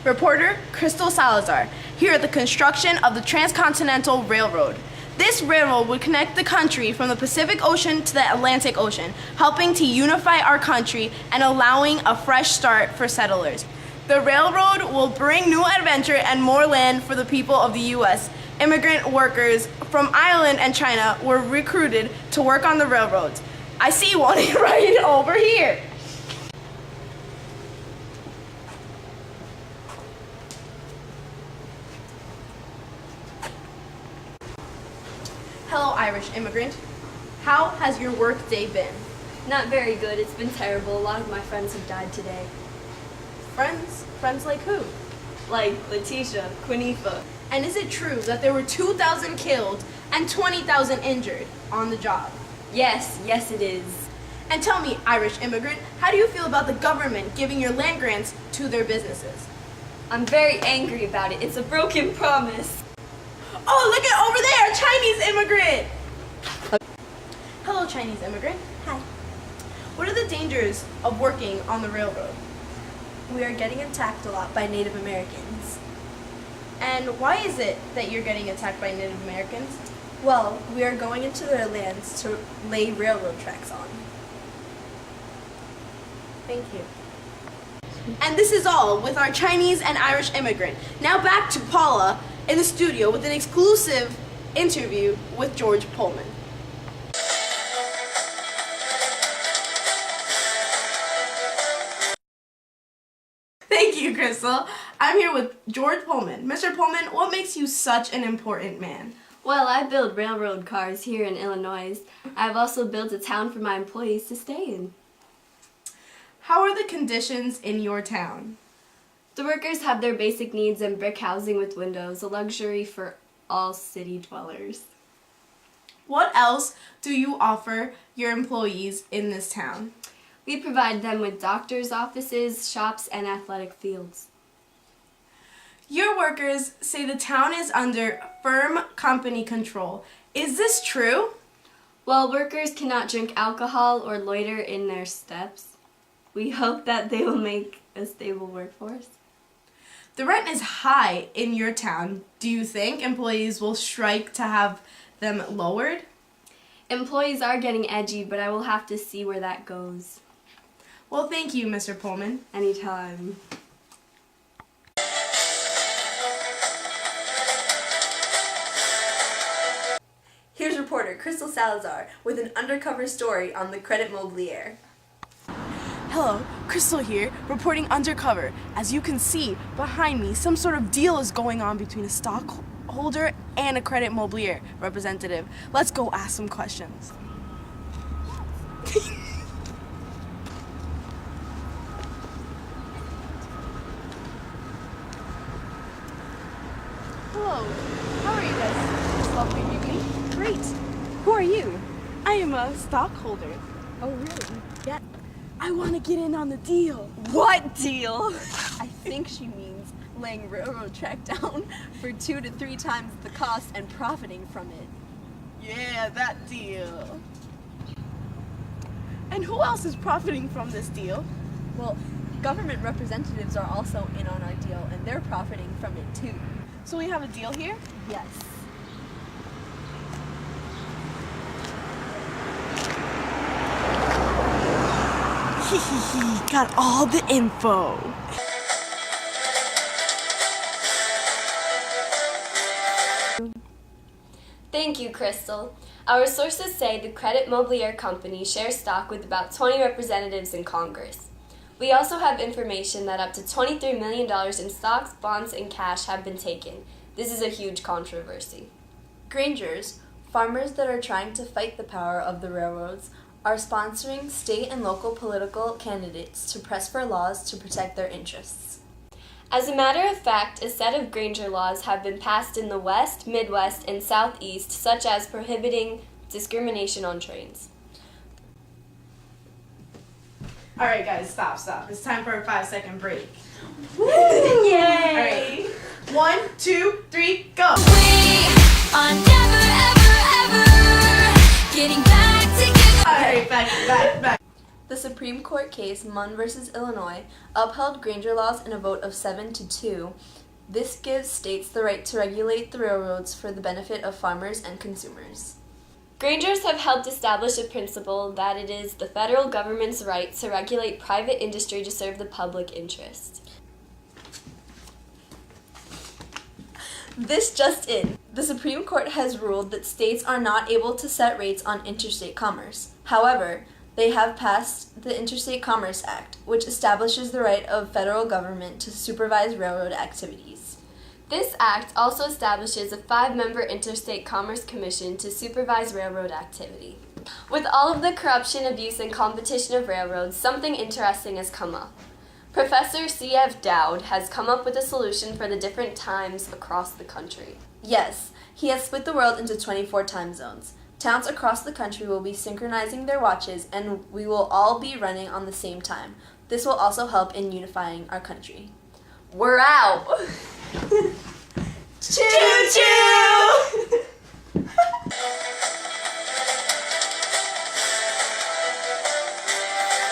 Reporter Crystal Salazar, here at the construction of the Transcontinental Railroad. This railroad would connect the country from the Pacific Ocean to the Atlantic Ocean, helping to unify our country and allowing a fresh start for settlers. The railroad will bring new adventure and more land for the people of the U.S. Immigrant workers from Ireland and China were recruited to work on the railroads. I see one right over here. Hello, Irish immigrant. How has your work day been? Not very good. It's been terrible. A lot of my friends have died today. Friends? Friends like who? Like Letitia, Quinifa. And is it true that there were 2,000 killed and 20,000 injured on the job? Yes, it is. And tell me, Irish immigrant, how do you feel about the government giving your land grants to their businesses? I'm very angry about it. It's a broken promise. Oh, look at over there, Chinese immigrant! Hello, Chinese immigrant. Hi. What are the dangers of working on the railroad? We are getting attacked a lot by Native Americans. And why is it that you're getting attacked by Native Americans? Well, we are going into their lands to lay railroad tracks on. Thank you. And this is all with our Chinese and Irish immigrant. Now back to Paula in the studio with an exclusive interview with George Pullman. Thank you, Crystal. I'm here with George Pullman. Mr. Pullman, what makes you such an important man? Well, I build railroad cars here in Illinois. I've also built a town for my employees to stay in. How are the conditions in your town? The workers have their basic needs and brick housing with windows, a luxury for all city dwellers. What else do you offer your employees in this town? We provide them with doctors' offices, shops, and athletic fields. Your workers say the town is under firm company control. Is this true? While workers cannot drink alcohol or loiter in their steps, we hope that they will make a stable workforce. The rent is high in your town. Do you think employees will strike to have them lowered? Employees are getting edgy, but I will have to see where that goes. Well, thank you, Mr. Pullman. Anytime. Here's reporter Crystal Salazar with an undercover story on the Credit Mobilier. Hello, Crystal here, reporting undercover. As you can see behind me, some sort of deal is going on between a stockholder and a Credit Mobilier representative. Let's go ask some questions. Hello, how are you guys this lovely evening? Great. Who are you? I am a stockholder. Oh, really? Yeah, I want to get in on the deal. What deal? I think she means laying railroad track down for 2 to 3 times the cost and profiting from it. Yeah, that deal. And who else is profiting from this deal? Well, government representatives are also in on our deal, and they're profiting from it too. So we have a deal here? Yes. Got all the info. Thank you, Crystal. Our sources say the Credit Mobilier Company shares stock with about 20 representatives in Congress. We also have information that up to $23 million in stocks, bonds, and cash have been taken. This is a huge controversy. Grangers, farmers that are trying to fight the power of the railroads, are sponsoring state and local political candidates to press for laws to protect their interests. As a matter of fact, a set of Granger laws have been passed in the West, Midwest, and Southeast, such as prohibiting discrimination on trains. All right, guys, stop. It's time for a 5-second break. Yay! All right, 1, 2, 3, go. We are never, ever, ever getting back together. All right, back. The Supreme Court case, Munn versus Illinois, upheld Granger laws in a vote of 7-2. This gives states the right to regulate the railroads for the benefit of farmers and consumers. Grangers have helped establish a principle that it is the federal government's right to regulate private industry to serve the public interest. This just in. The Supreme Court has ruled that states are not able to set rates on interstate commerce. However, they have passed the Interstate Commerce Act, which establishes the right of federal government to supervise railroad activities. This act also establishes a 5-member Interstate Commerce Commission to supervise railroad activity. With all of the corruption, abuse, and competition of railroads, something interesting has come up. Professor C.F. Dowd has come up with a solution for the different times across the country. Yes, he has split the world into 24 time zones. Towns across the country will be synchronizing their watches, and we will all be running on the same time. This will also help in unifying our country. We're out! Choo-choo!